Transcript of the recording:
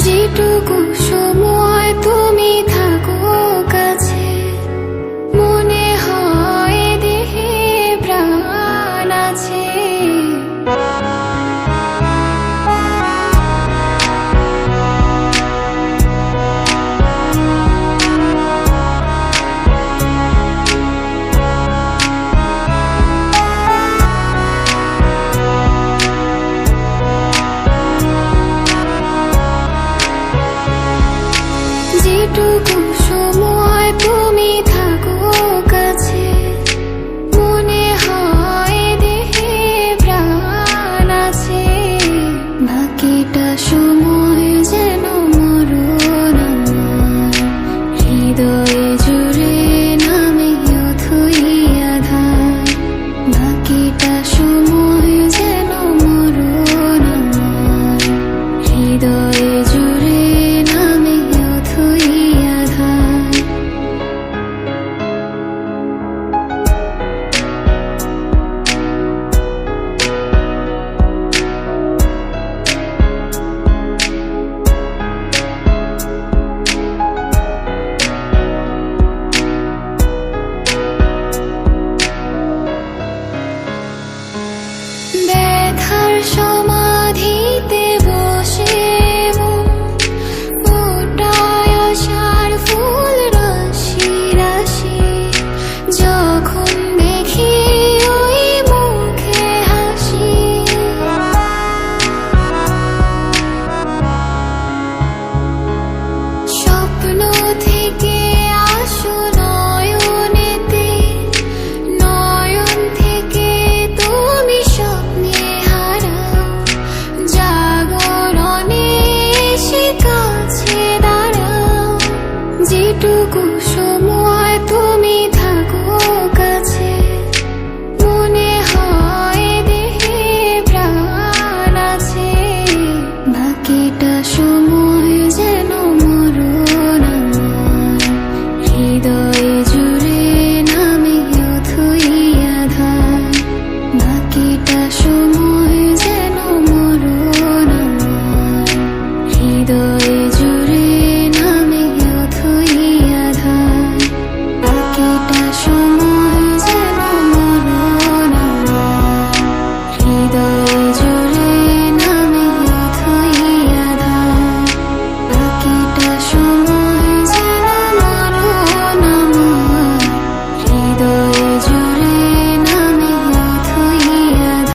যেটুকু সময় তুমি থাকো কাছে, মনে হয় দেহে প্রাণ আছে। যেটুকু সময় তুমি থাকো কাছে, মনে হয় দেহে প্রাণ আছে। বাকিটা সময় যেন মরণ আমার, হৃদয়ে জুড়ে নামে অথই আধার। বাকিটা সময় যেন মরণ আমার, হৃদয়ে জুড়ে নামে অথই আধার। ব্যথার সমাধিতে বসে মন ফোটায় আশার ফুল রাশি রাশি। যখন দেখি ওই মুখে হাসি, স্বপ্ন থেকে আসো নয়নেতে, নয়ন থেকে তুমি স্বপ্নে হারাও। জাগরণে এসে কাছে দাঁড়াও, যেটুকু সময় তুমি